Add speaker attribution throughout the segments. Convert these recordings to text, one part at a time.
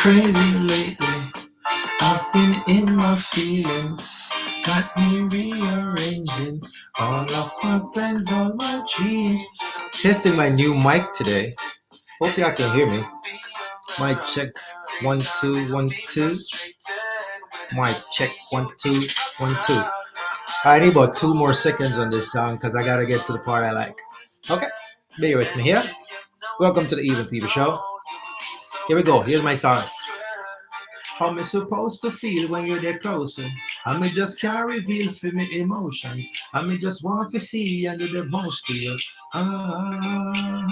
Speaker 1: crazy lately. I've been in my feelings. Got me rearranging all of my plans, all my dreams. Testing my new mic today. Hope y'all can hear me. Mic check 1 2 1 2. Mic check 1 2 1 2. I need about 2 more seconds on this song because I gotta get to the part I like. Okay, bear with me here. Welcome to the Even People Show. Here we go. Here's my song. How me supposed to feel when you're there closer? I me just can't reveal for me emotions. I me just want to see and do the most to you. Ah,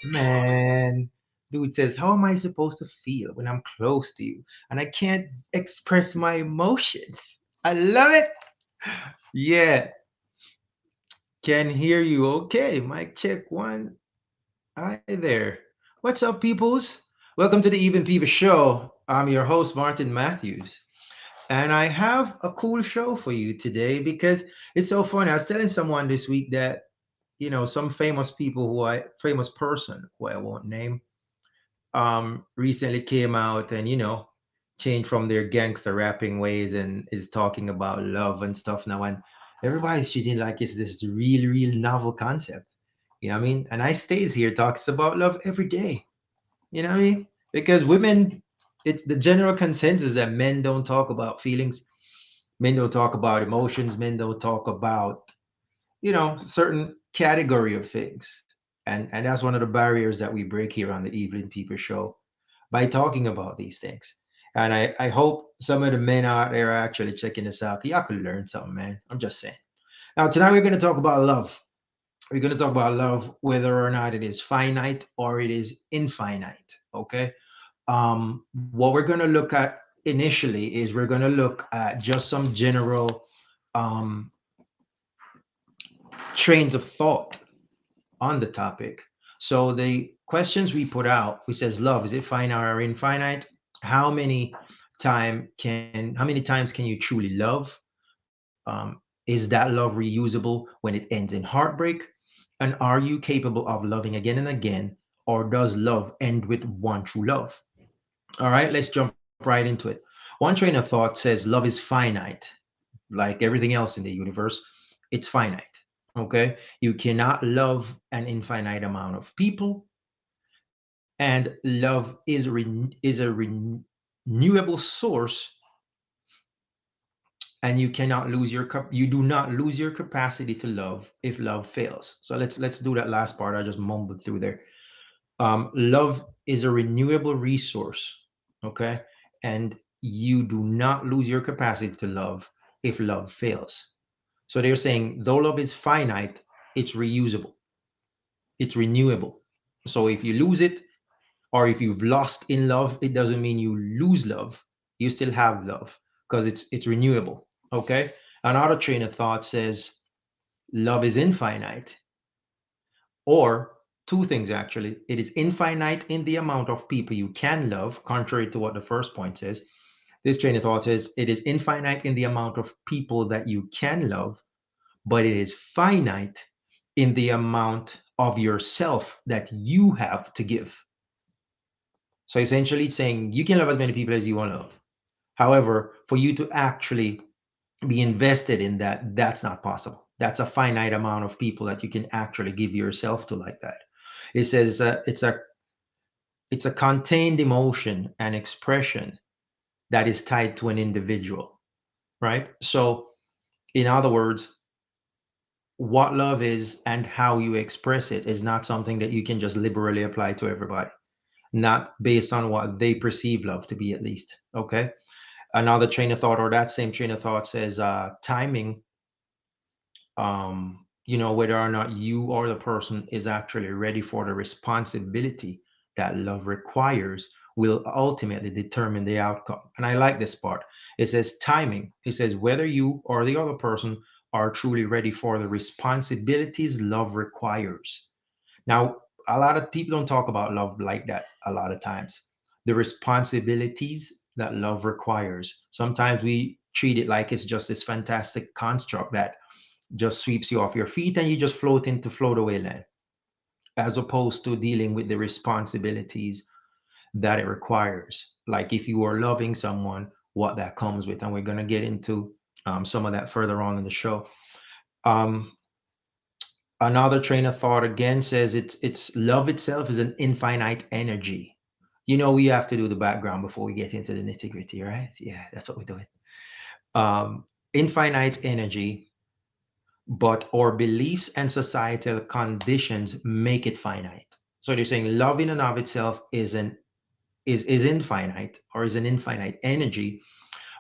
Speaker 1: man. Dude says, how am I supposed to feel when I'm close to you and I can't express my emotions? I love it. Yeah, can hear you. Okay, mic check one. Hi there. What's up, peoples? Welcome to the Even Peever Show. I'm your host, Martin Matthews. And I have a cool show for you today because it's so funny. I was telling someone this week that, some famous people famous person who I won't name, recently came out and, changed from their gangster rapping ways and is talking about love and stuff now. And everybody's treating like it's this real, real novel concept. You know what I mean? And I stays here talks about love every day. You know what I mean? Because women, it's the general consensus that men don't talk about feelings, men don't talk about emotions, men don't talk about, certain category of things. And that's one of the barriers that we break here on the Evelyn People Show by talking about these things. And I hope some of the men out there are actually checking this out. Y'all could learn something, man. I'm just saying. Now, tonight we're going to talk about love. We're going to talk about love, whether or not it is finite or it is infinite. Okay. What we're going to look at initially is we're going to look at just some general um, trains of thought on the topic. So the questions we put out, we says love, is it finite or infinite? How many how many times can you truly love? Is that love reusable when it ends in heartbreak? And are you capable of loving again and again? Or does love end with one true love? All right, let's jump right into it. One train of thought says love is finite, like everything else in the universe, it's finite. Okay, you cannot love an infinite amount of people, and love is a renewable source, and you do not lose your capacity to love if love fails. So let's do that last part. I just mumbled through there. Love is a renewable resource, okay, and you do not lose your capacity to love if love fails. So they're saying though love is finite, it's reusable, it's renewable. So if you lose it, or if you've lost in love, it doesn't mean you lose love. You still have love because it's renewable. Okay. Another train of thought says love is infinite, or two things actually. It is infinite in the amount of people you can love, contrary to what the first point says. This train of thought says it is infinite in the amount of people that you can love, but it is finite in the amount of yourself that you have to give. So essentially, it's saying you can love as many people as you want to love. However, for you to actually be invested in that, that's not possible. That's a finite amount of people that you can actually give yourself to like that. It says it's a contained emotion and expression that is tied to an individual, right? So, in other words, what love is and how you express it is not something that you can just liberally apply to everybody, not based on what they perceive love to be, at least. Okay. Another train of thought, or that same train of thought, says timing, whether or not you or the person is actually ready for the responsibility that love requires will ultimately determine the outcome. And I like this part. It says timing. It says whether you or the other person are truly ready for the responsibilities love requires. Now, a lot of people don't talk about love like that a lot of times. The responsibilities that love requires. Sometimes we treat it like it's just this fantastic construct that just sweeps you off your feet and you just float into float away land, as opposed to dealing with the responsibilities that it requires. Like if you are loving someone, what that comes with. And we're going to get into some of that further on in the show. Um, Another train of thought again says it's love itself is an infinite energy. You know, we have to do the background before we get into the nitty gritty, right? Yeah, that's what we're doing. Infinite energy, but our beliefs and societal conditions make it finite. So they're saying love in and of itself is infinite or is an infinite energy,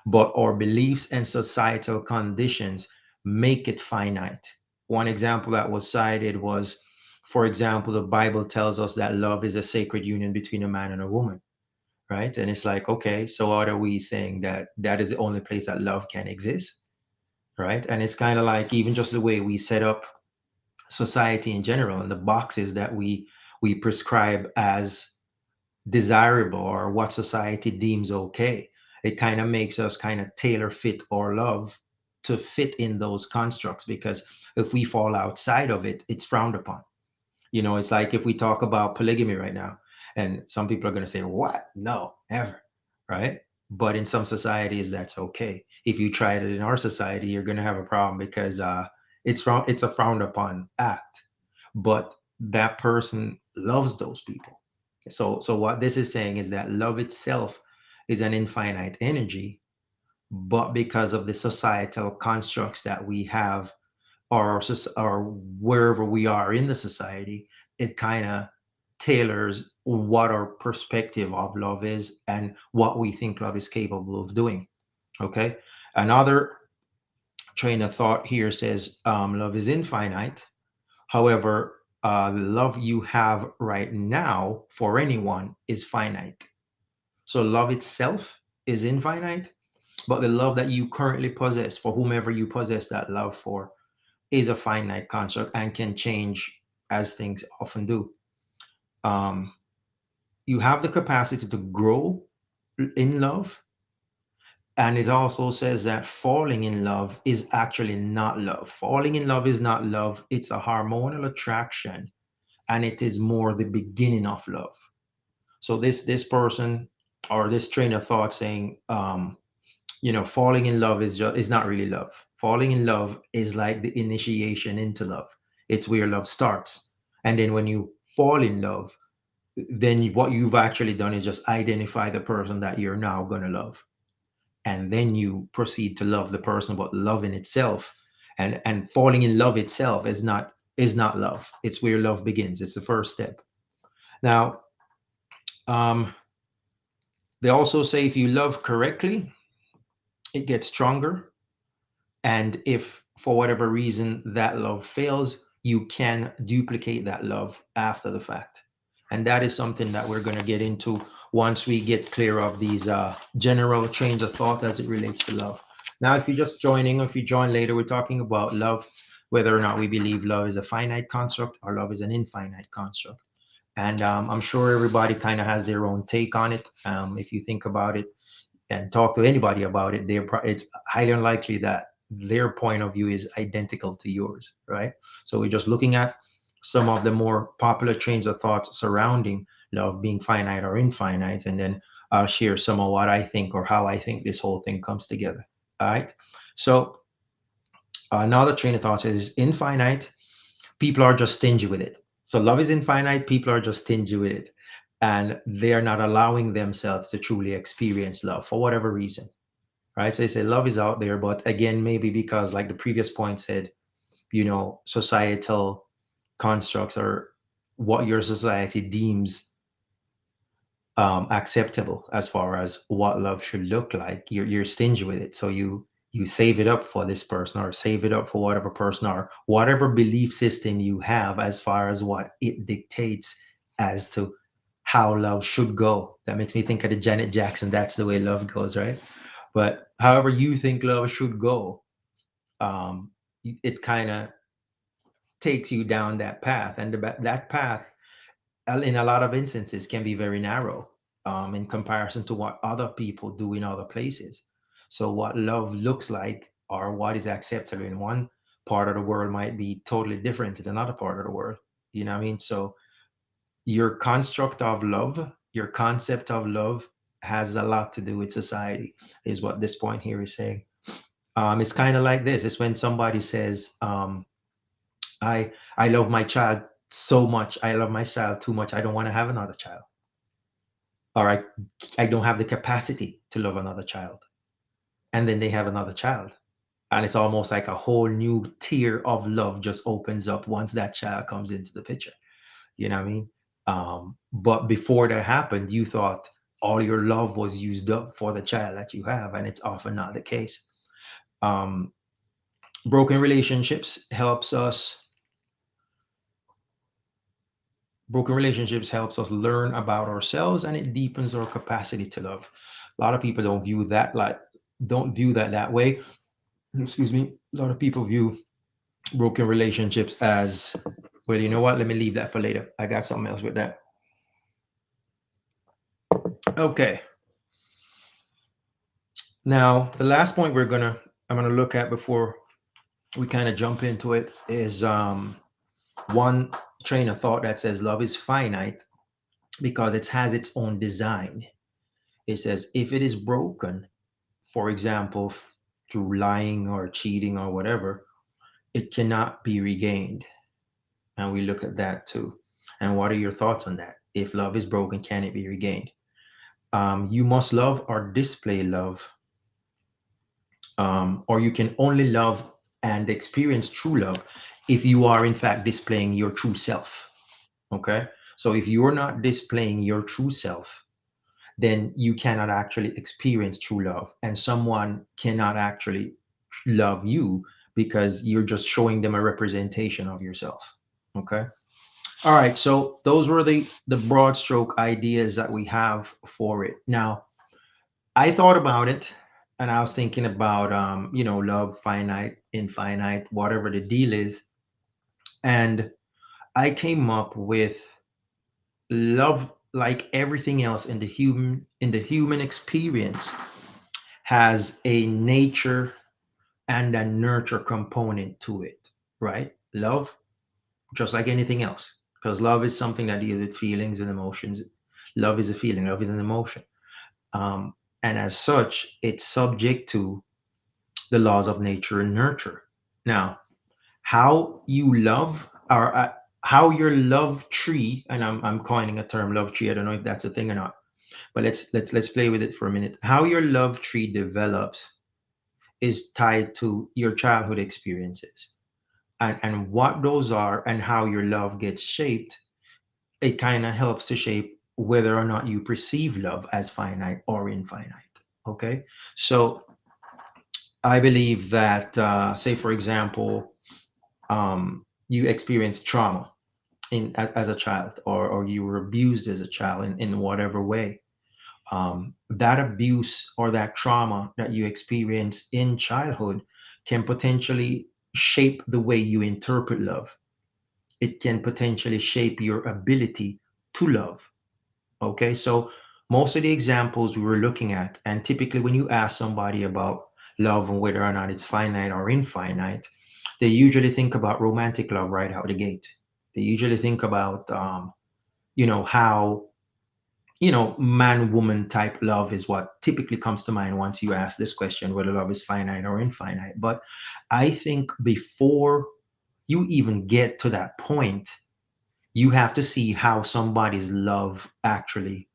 Speaker 1: but our beliefs and societal conditions make it finite. One example that was cited was, for example, the Bible tells us that love is a sacred union between a man and a woman, right? And it's like, okay, so what are we saying that that is the only place that love can exist, right? And it's kind of like even just the way we set up society in general and the boxes that we prescribe as desirable or what society deems okay. It kind of makes us kind of tailor fit our love to fit in those constructs because if we fall outside of it, it's frowned upon. You know, it's like if we talk about polygamy right now, and some people are going to say, "What? No, never." Right? But in some societies, that's okay. If you try it in our society, you're going to have a problem because it's a frowned upon act. But that person loves those people. So what this is saying is that love itself is an infinite energy, but because of the societal constructs that we have or wherever we are in the society, it kind of tailors what our perspective of love is and what we think love is capable of doing. Okay. Another train of thought here says love is infinite. However, the love you have right now for anyone is finite. So love itself is infinite, but the love that you currently possess for whomever you possess that love for is a finite construct and can change as things often do. Um, you have the capacity to grow in love. And it also says that falling in love is actually not love. Falling in love is not love, it's a hormonal attraction, and it is more the beginning of love. So this person or this train of thought saying, falling in love is not really love. Falling in love is like the initiation into love. It's where love starts. And then when you fall in love, then what you've actually done is just identify the person that you're now going to love. And then you proceed to love the person, but love in itself and falling in love itself is not love. It's where love begins. It's the first step. Now, um, they also say if you love correctly, it gets stronger. And if for whatever reason that love fails, you can duplicate that love after the fact. And that is something that we're going to get into once we get clear of these general change of thought as it relates to love. Now, if you're just joining, or if you join later, we're talking about love, whether or not we believe love is a finite construct or love is an infinite construct. And I'm sure everybody kind of has their own take on it. If you think about it, and talk to anybody about it, it's highly unlikely that their point of view is identical to yours, right? So we're just looking at some of the more popular trains of thought surrounding love being finite or infinite, and then I'll share some of what I think or how I think this whole thing comes together. All right. So another train of thought says infinite. People are just stingy with it. So love is infinite. People are just stingy with it, and they are not allowing themselves to truly experience love for whatever reason, right? So they say love is out there, but again, maybe because, like the previous point said, societal constructs or what your society deems acceptable as far as what love should look like. You're stingy with it, so you save it up for this person or save it up for whatever person or whatever belief system you have as far as what it dictates as to how love should go. That makes me think of the Janet Jackson, "That's the way love goes," right? But however you think love should go, um, it kind of takes you down that path, and that path, in a lot of instances, can be very narrow in comparison to what other people do in other places. So, what love looks like or what is acceptable in one part of the world might be totally different in another part of the world. You know what I mean? So, your construct of love your concept of love has a lot to do with society, is what this point here is saying. It's kind of like this. It's when somebody says, I love my child so much. I love my child too much. I don't want to have another child. All right. I don't have the capacity to love another child. And then they have another child. And it's almost like a whole new tier of love just opens up once that child comes into the picture. You know what I mean? But before that happened, you thought all your love was used up for the child that you have, and it's often not the case. Um, broken relationships helps us broken relationships helps us learn about ourselves, and it deepens our capacity to love. A lot of people don't view that that way. Excuse me. A lot of people view broken relationships as, well, you know what, let me leave that for later. I got something else with that. Okay, now the last point I'm gonna look at before we kind of jump into it is one train of thought that says love is finite because it has its own design. It says if it is broken, for example, through lying or cheating or whatever, it cannot be regained. And we look at that too. And what are your thoughts on that? If love is broken, can it be regained? You must love or display love, or you can only love and experience true love if you are, in fact, displaying your true self. Okay. So if you're not displaying your true self, then you cannot actually experience true love. And someone cannot actually love you because you're just showing them a representation of yourself. Okay. All right. So those were the broad stroke ideas that we have for it. Now, I thought about it and I was thinking about, love, finite, infinite, whatever the deal is. And I came up with love, like everything else in the human experience, has a nature and a nurture component to it, right? Love, just like anything else, because love is something that deals with feelings and emotions. Love is a feeling, love is an emotion. Um, and as such, it's subject to the laws of nature and nurture. Now, how you love, or how your love tree, and I'm coining a term, love tree. I don't know if that's a thing or not, but let's play with it for a minute. How your love tree develops is tied to your childhood experiences, and what those are, and how your love gets shaped. It kind of helps to shape whether or not you perceive love as finite or infinite. Okay, so I believe that, say, for example, you experienced trauma as a child, or you were abused as a child in whatever way. That abuse or that trauma that you experience in childhood can potentially shape the way you interpret love. It can potentially shape your ability to love. Okay, so most of the examples we were looking at, and typically when you ask somebody about love and whether or not it's finite or infinite, they usually think about romantic love right out the gate. They usually think about, how, man woman type love is what typically comes to mind once you ask this question, whether love is finite or infinite. But I think before you even get to that point, you have to see how somebody's love actually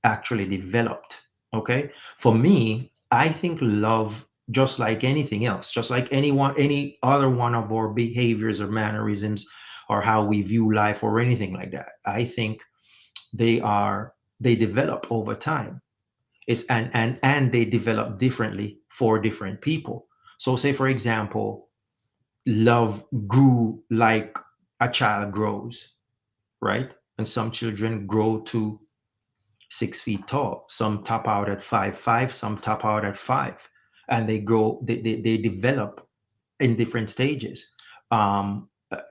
Speaker 1: developed. Okay, for me, I think love, just like anything else, just like any other one of our behaviors or mannerisms, or how we view life or anything like that, I think they develop over time. It's and they develop differently for different people. So say, for example, love grew like a child grows, right? And some children grow to 6 feet tall. Some top out at 5'5", some top out at 5. And they develop in different stages.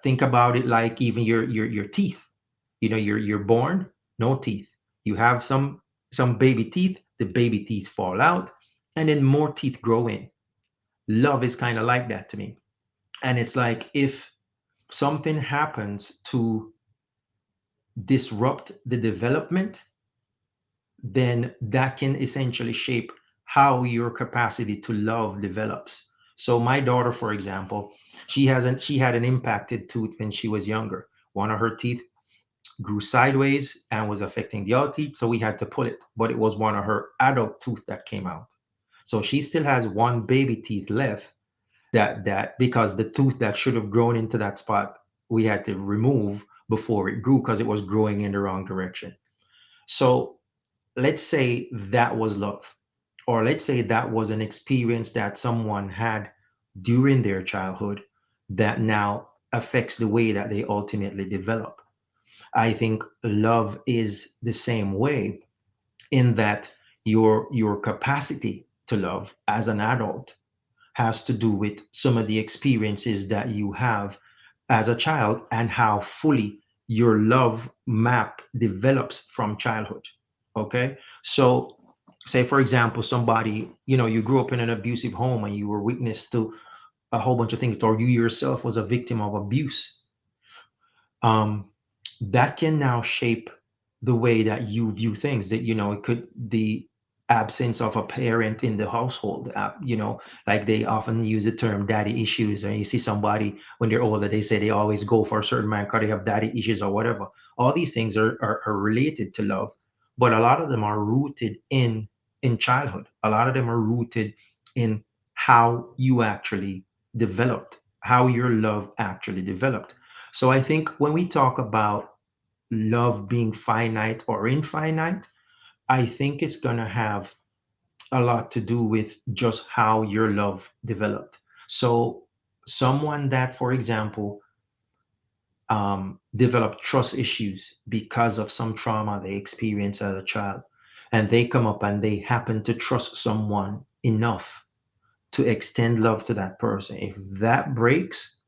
Speaker 1: Think about it like even your teeth. You're born, no teeth. You have some baby teeth, the baby teeth fall out, and then more teeth grow in. Love is kind of like that to me. And it's like if something happens to disrupt the development, then that can essentially shape how your capacity to love develops. So my daughter, for example, she had an impacted tooth when she was younger. One of her teeth grew sideways and was affecting the other teeth, so we had to pull it. But it was one of her adult tooth that came out. So she still has one baby teeth left, that because the tooth that should have grown into that spot we had to remove before it grew because it was growing in the wrong direction. So let's say that was love, or let's say that was an experience that someone had during their childhood that now affects the way that they ultimately develop. I think love is the same way, in that your capacity to love as an adult has to do with some of the experiences that you have as a child and how fully your love map develops from childhood. Okay. So, say, for example, somebody, you grew up in an abusive home and you were witness to a whole bunch of things, or you yourself was a victim of abuse. um, that can now shape the way that you view things. That it could, the absence of a parent in the household, like they often use the term daddy issues, and you see somebody when they're older, they say they always go for a certain man because they have daddy issues or whatever. All these things are related to love, but a lot of them are rooted in childhood. A lot of them are rooted in how you actually developed, how your love actually developed. So I think when we talk about love being finite or infinite, I think it's going to have a lot to do with just how your love developed. So, someone that, for example, developed trust issues because of some trauma they experienced as a child, and they come up and they happen to trust someone enough to extend love to that person. If that breaks,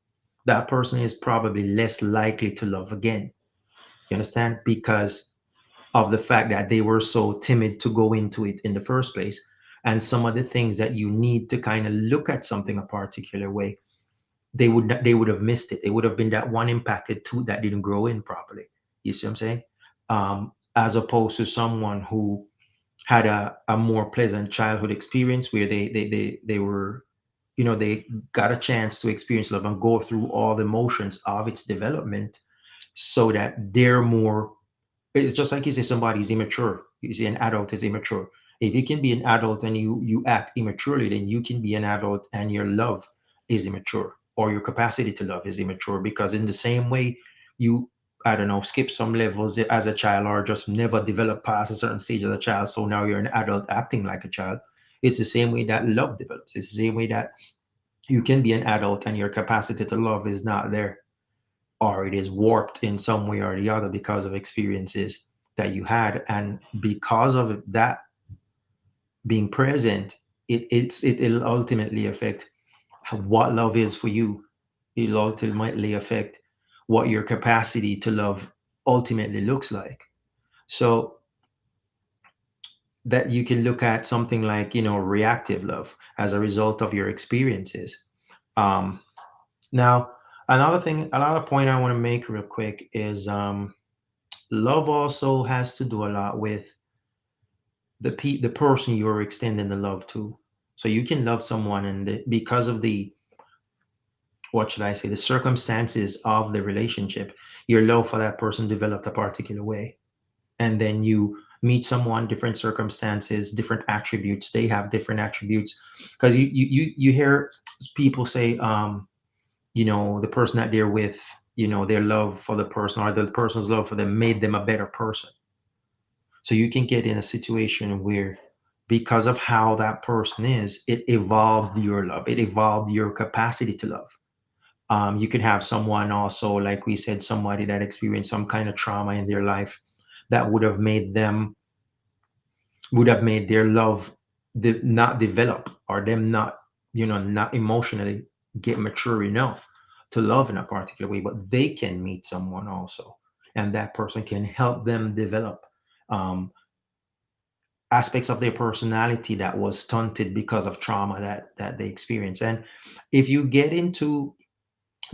Speaker 1: that person is probably less likely to love again. You understand? Because of the fact that they were so timid to go into it in the first place. And some of the things that you need to kind of look at something a particular way, they would have missed it. They would have been that one impacted tooth that didn't grow in properly. You see what I'm saying? As opposed to someone who had a more pleasant childhood experience where they were, they got a chance to experience love and go through all the motions of its development, so that they're more, it's just like you say somebody's immature. You say an adult is immature. If you can be an adult and you act immaturely, then you can be an adult and your love is immature, or your capacity to love is immature. Because in the same way you, I don't know, skip some levels as a child, or just never develop past a certain stage as a child, so now you're an adult acting like a child. It's the same way that love develops. It's the same way that you can be an adult and your capacity to love is not there, or it is warped in some way or the other because of experiences that you had. And because of that being present, it'll ultimately affect what love is for you. It'll ultimately affect what your capacity to love ultimately looks like. So that you can look at something like, reactive love as a result of your experiences. um, Now, another point I want to make real quick is, love also has to do a lot with the person you're extending the love to. So you can love someone, and because of the, what should I say, the circumstances of the relationship, your love for that person developed a particular way. And then you meet someone, different circumstances, different attributes. They have different attributes, because you hear people say, the person that they're with, their love for the person, or the person's love for them, made them a better person. So you can get in a situation where, because of how that person is, it evolved your love, it evolved your capacity to love. You could have someone also, like we said, somebody that experienced some kind of trauma in their life that would have made their love not develop, or them not, not emotionally get mature enough to love in a particular way. But they can meet someone also, and that person can help them develop um, aspects of their personality that was stunted because of trauma that they experience. And if you get into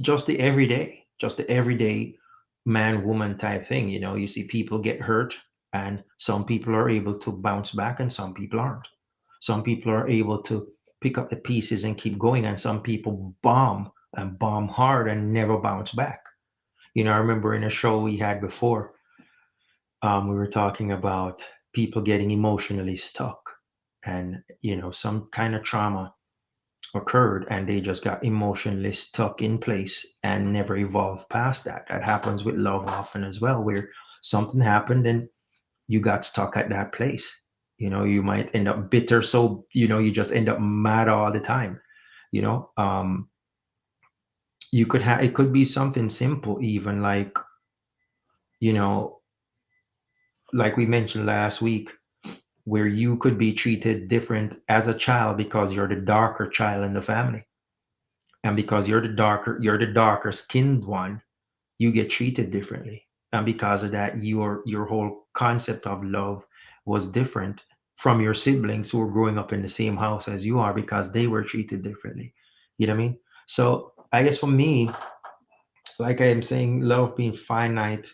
Speaker 1: just the everyday man woman type thing, you see people get hurt, And some people are able to bounce back and some people aren't. Some people are able to pick up the pieces and keep going, and some people bomb and bomb hard and never bounce back. I remember in a show we had before, we were talking about people getting emotionally stuck, and some kind of trauma occurred and they just got emotionally stuck in place and never evolved past that. That happens with love often as well, where something happened and you got stuck at that place. You might end up bitter, so you just end up mad all the time. you know um you could have, it could be something simple, even you know like we mentioned last week, where you could be treated different as a child because you're the darker child in the family, and because you're the darker skinned one, you get treated differently. And because of that, your whole concept of love was different from your siblings who were growing up in the same house as you are, because they were treated differently. You know what I mean? So I guess for me, like I am saying, love being finite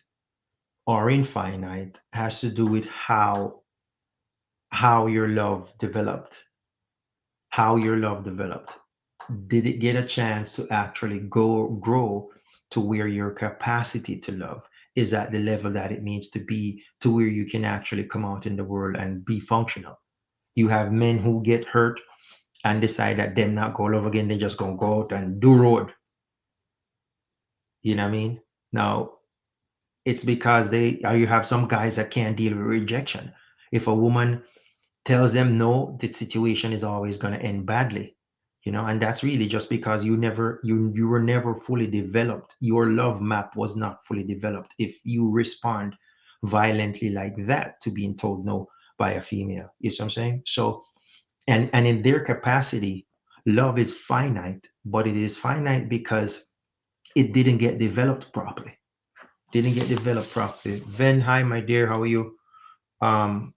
Speaker 1: or infinite has to do with how your love developed. How your love developed. Did it get a chance to actually go grow to where your capacity to love is at the level that it needs to be, to where you can actually come out in the world and be functional? You have men who get hurt and decide that them not go love again, they just gonna go out and do road. You know what I mean? Now it's because you have some guys that can't deal with rejection. If a woman tells them no, the situation is always going to end badly. And that's really just because you were never fully developed. Your love map was not fully developed if you respond violently like that to being told no by a female. You see what I'm saying? So, and in their capacity, love is finite, but it is finite because it didn't get developed properly. Didn't get developed properly. Ven, hi my dear, how are you? I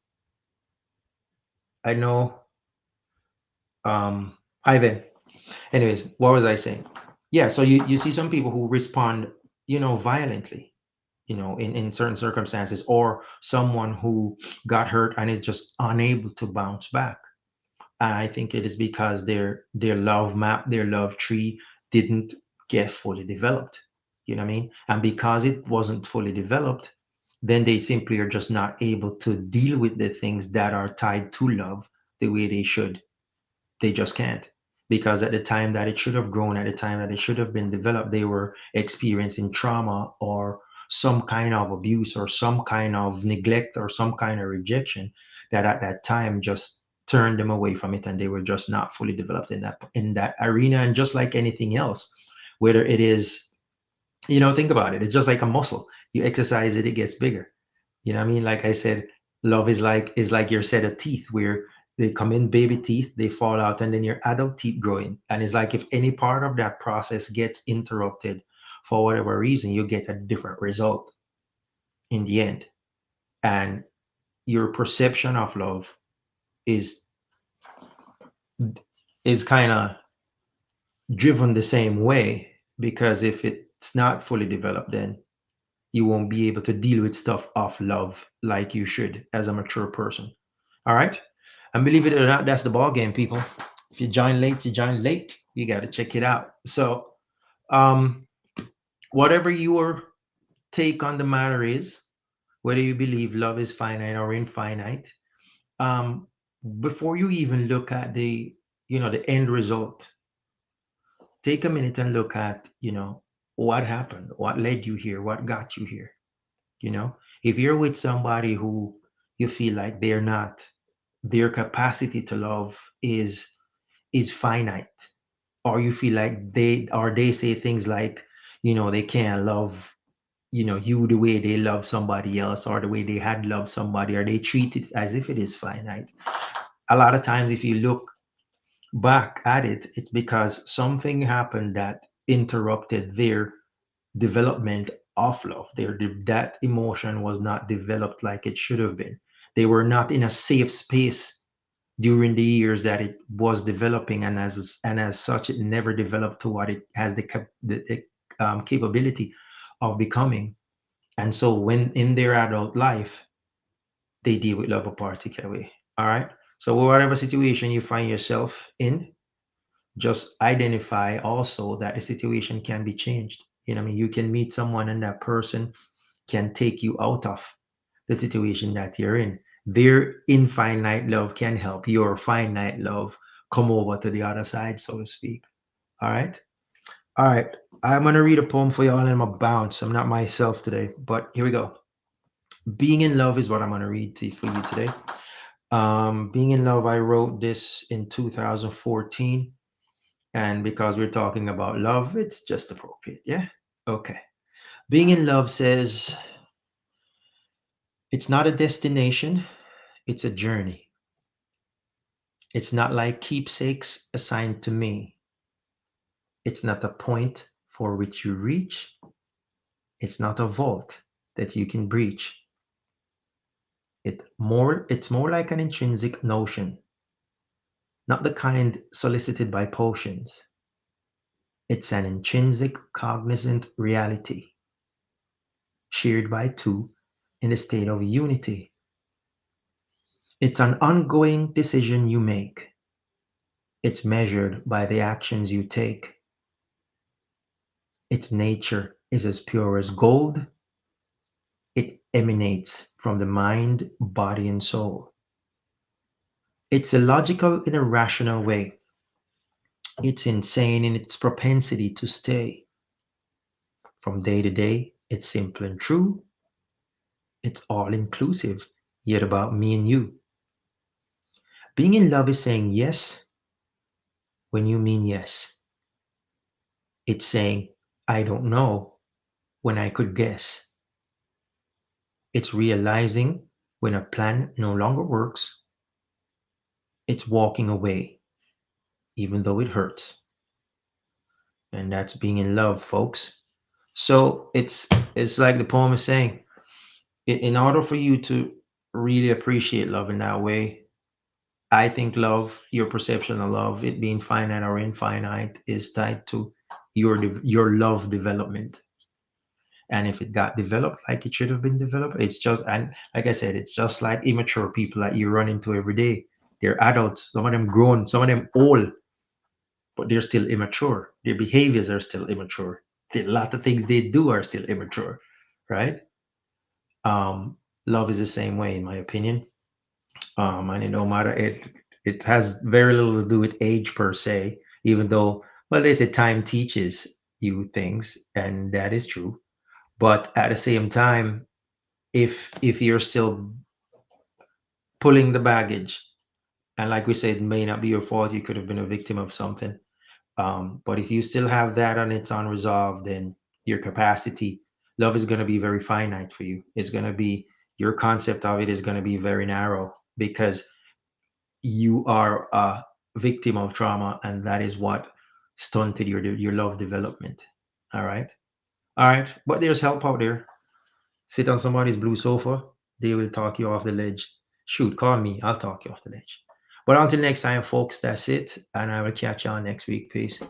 Speaker 1: know. Hi Ven. Anyways, what was I saying? Yeah, so you see some people who respond, violently, in certain circumstances, or someone who got hurt and is just unable to bounce back. And I think it is because their love map, their love tree didn't get fully developed. You know what I mean? And because it wasn't fully developed, then they simply are just not able to deal with the things that are tied to love the way they should. They just can't, because at the time that it should have grown, at the time that it should have been developed, they were experiencing trauma or some kind of abuse or some kind of neglect or some kind of rejection that at that time just turned them away from it, and they were just not fully developed in that arena. And just like anything else, whether it is, think about it, it's just like a muscle. You exercise it, it gets bigger. You know what I mean? Like I said, love is like your set of teeth, where they come in baby teeth, they fall out, and then your adult teeth grow in. And it's like if any part of that process gets interrupted for whatever reason, you get a different result in the end. And your perception of love is is kind of driven the same way, because if it's not fully developed, then you won't be able to deal with stuff of love like you should as a mature person. All right. And believe it or not, that's the ball game, people. If you join late, you join late. You got to check it out. So, um, whatever your take on the matter is, whether you believe love is finite or infinite, um, before you even look at the end result, take a minute and look at, what happened, what led you here, what got you here. If you're with somebody who you feel like their capacity to love is finite, or you feel like they say things like, they can't love, you the way they love somebody else, or the way they had loved somebody, or they treat it as if it is finite. A lot of times, if you look back at it, it's because something happened that interrupted their development of love. That emotion was not developed like it should have been. They were not in a safe space during the years that it was developing, and as such, it never developed to what it has the capability of becoming. And so, when in their adult life, they deal with love a particular way. All right. So whatever situation you find yourself in, just identify also that the situation can be changed. You know, what I mean, you can meet someone and that person can take you out of the situation that you're in. Their infinite love can help your finite love come over to the other side, so to speak. All right. All right. I'm going to read a poem for y'all and I'm going to bounce. I'm not myself today, but here we go. Being in love is what I'm going to read for you today. Being in love, I wrote this in 2014. And because we're talking about love, it's just appropriate. Yeah. Okay. Being in love says it's not a destination, it's a journey. It's not like keepsakes assigned to me. It's not a point for which you reach. It's not a vault that you can breach. It's more like an intrinsic notion, not the kind solicited by potions. It's an intrinsic cognizant reality shared by two in a state of unity. It's an ongoing decision you make. It's measured by the actions you take. Its nature is as pure as gold. It emanates from the mind, body, and soul. It's illogical in a rational way. It's insane in its propensity to stay. From day to day, it's simple and true. It's all inclusive, yet about me and you. Being in love is saying yes when you mean yes. It's saying, I don't know when I could guess. It's realizing when a plan no longer works. It's walking away, even though it hurts. And that's being in love, folks. So it's like the poem is saying, in order for you to really appreciate love in that way, I think love, your perception of love, it being finite or infinite, is tied to your love development. And if it got developed like it should have been developed, it's just, and like I said, it's just like immature people that you run into every day. They're adults, some of them grown, some of them old, but they're still immature. Their behaviors are still immature. A lot of things they do are still immature, right? Love is the same way, in my opinion. And no matter it has very little to do with age per se, even though, well, they say time teaches you things, and that is true. But at the same time, if you're still pulling the baggage, and like we said, it may not be your fault, you could have been a victim of something. But if you still have that and it's unresolved, then your capacity, love is going to be very finite for you. It's going to be, your concept of it is going to be very narrow because you are a victim of trauma, and that is what stunted your love development. All right. All right. But there's help out there. Sit on somebody's blue sofa. They will talk you off the ledge. Shoot, call me. I'll talk you off the ledge. But until next time, folks, that's it. And I will catch you on next week. Peace.